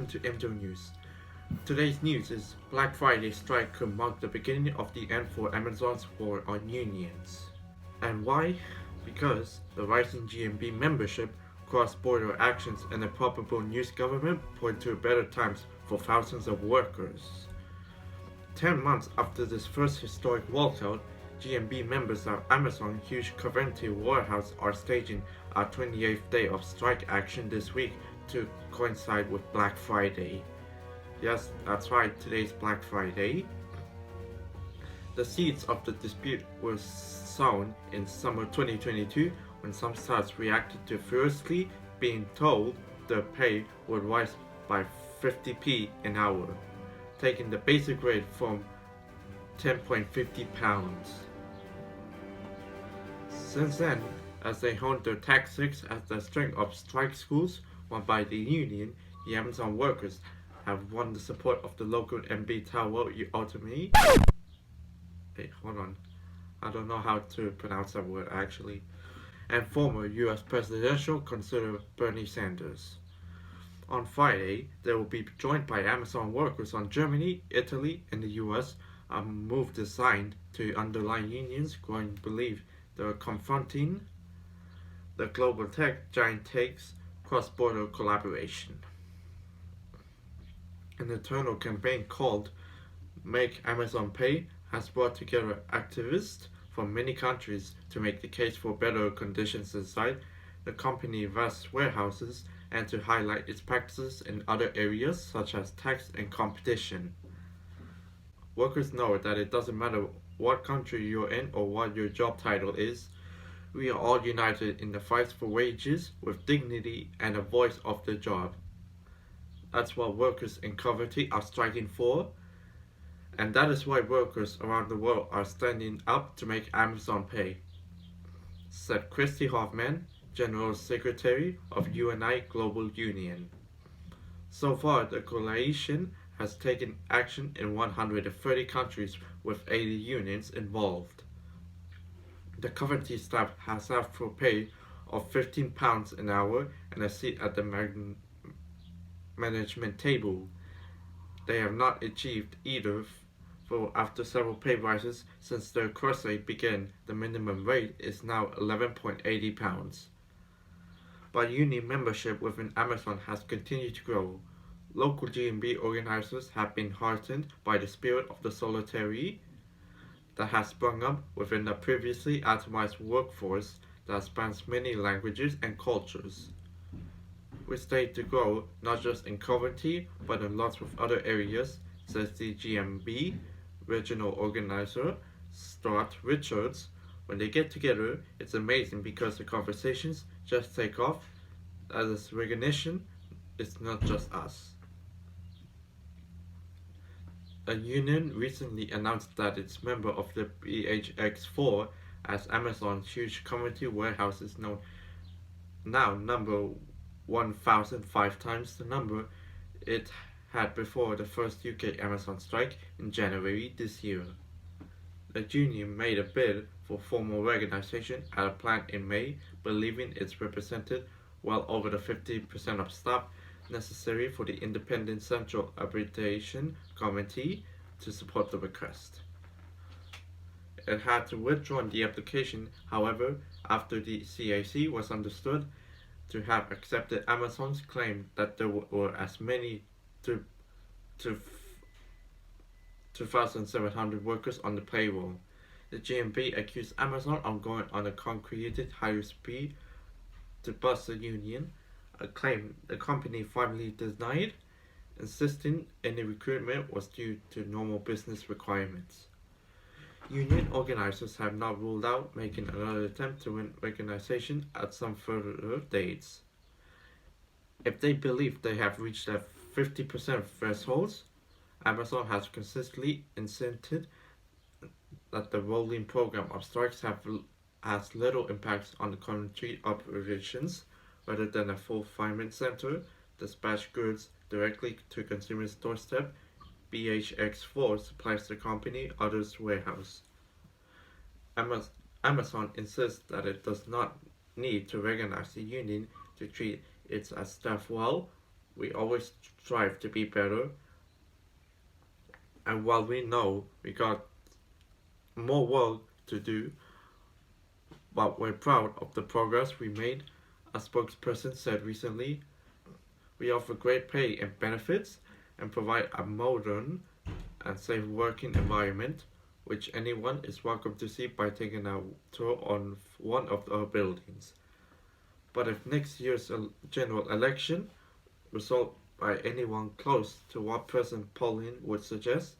to MJ News. Today's news is Black Friday strike could mark the beginning of the end for Amazon's war on unions. And why? Because the rising GMB membership, cross-border actions, and a probable news government point to better times for thousands of workers. 10 months after this first historic walkout, GMB members of Amazon huge Coventry warehouse are staging a 28th day of strike action this week to coincide with Black Friday. Yes, that's right, today's Black Friday. The seeds of the dispute were sown in summer 2022 when some staffs reacted to furiously being told their pay would rise by 50p an hour, taking the basic rate from £10.50. Since then, as they honed their tactics as the string of strike schools won by the union, the Amazon workers have won the support of the local MB Tower Autonomy. Hey, hold on. I don't know how to pronounce that word actually. And former US presidential consider Bernie Sanders. On Friday, they will be joined by Amazon workers on Germany, Italy, and the US, a move designed to underline unions' growing belief they are confronting the global tech giant takes cross-border collaboration. An internal campaign called Make Amazon Pay has brought together activists from many countries to make the case for better conditions inside the company's vast warehouses and to highlight its practices in other areas such as tax and competition. Workers know that it doesn't matter what country you're in or what your job title is, we are all united in the fight for wages with dignity and a voice of the job. That's what workers in Coventry are striking for, and that is why workers around the world are standing up to make Amazon pay, said Christy Hoffman, General Secretary of UNI Global Union. So far, the coalition has taken action in 130 countries with 80 unions involved. The Coventry staff has asked for pay of £15 an hour and a seat at the management table. They have not achieved either, for after several pay rises since their crusade began, the minimum rate is now £11.80. But union membership within Amazon has continued to grow. Local GMB organizers have been heartened by the spirit of the solidarity that has sprung up within the previously atomized workforce that spans many languages and cultures. We stay to grow not just in Coventry but in lots of other areas, says the GMB regional organizer Stuart Richards. When they get together, it's amazing because the conversations just take off. As is recognition, it's not just us. A union recently announced that its member of the BHX4, as Amazon's huge Coventry warehouse is known, now number 1,005 times the number it had before the first UK Amazon strike in January this year. The union made a bid for formal recognition at a plant in May, believing it's represented well over the 50% of staff necessary for the Independent Central Arbitration Committee to support the request. It had to withdraw the application, however, after the CAC was understood to have accepted Amazon's claim that there were as many 2,700 workers on the payroll. The GMB accused Amazon of going on a concreted higher speed to bust the union, a claim the company finally denied, insisting any recruitment was due to normal business requirements. Union organizers have not ruled out making another attempt to win recognition at some further dates. If they believe they have reached their 50% thresholds, Amazon has consistently insisted that the rolling program of strikes has little impact on the country operations, rather than a fulfillment center, dispatch goods directly to consumers' doorstep. BHX4 supplies the company others warehouse. Amazon insists that it does not need to recognize the union to treat its staff well, we always strive to be better, and while we know we got more work to do, but we're proud of the progress we made, a spokesperson said recently. We offer great pay and benefits and provide a modern and safe working environment, which anyone is welcome to see by taking a tour on one of our buildings. But if next year's general election result by anyone close to what President polling would suggest,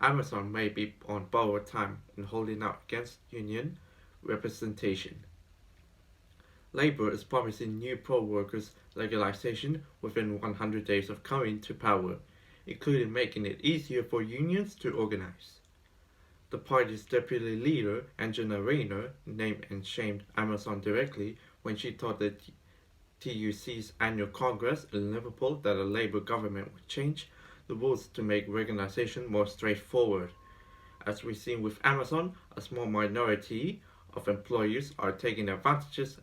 Amazon may be on borrowed time in holding out against union representation. Labour is promising new pro-workers legalization within 100 days of coming to power, including making it easier for unions to organize. The party's deputy leader, Angela Rayner, named and shamed Amazon directly when she told the TUC's annual congress in Liverpool that a Labour government would change the rules to make regulation more straightforward. As we've seen with Amazon, a small minority of employers are taking advantages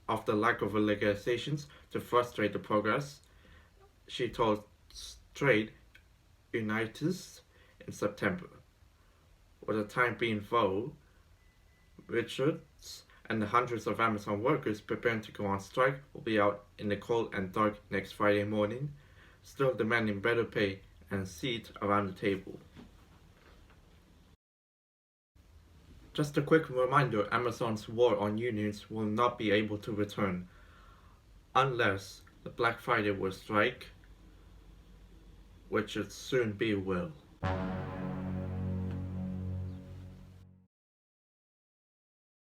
of the lack of legalizations to frustrate the progress, she told Trade Unionists in September. For the time being, though, Richards and the hundreds of Amazon workers preparing to go on strike will be out in the cold and dark next Friday morning, still demanding better pay and a seat around the table. Just a quick reminder, Amazon's war on unions will not be able to return unless the Black Friday will strike, which it soon be will.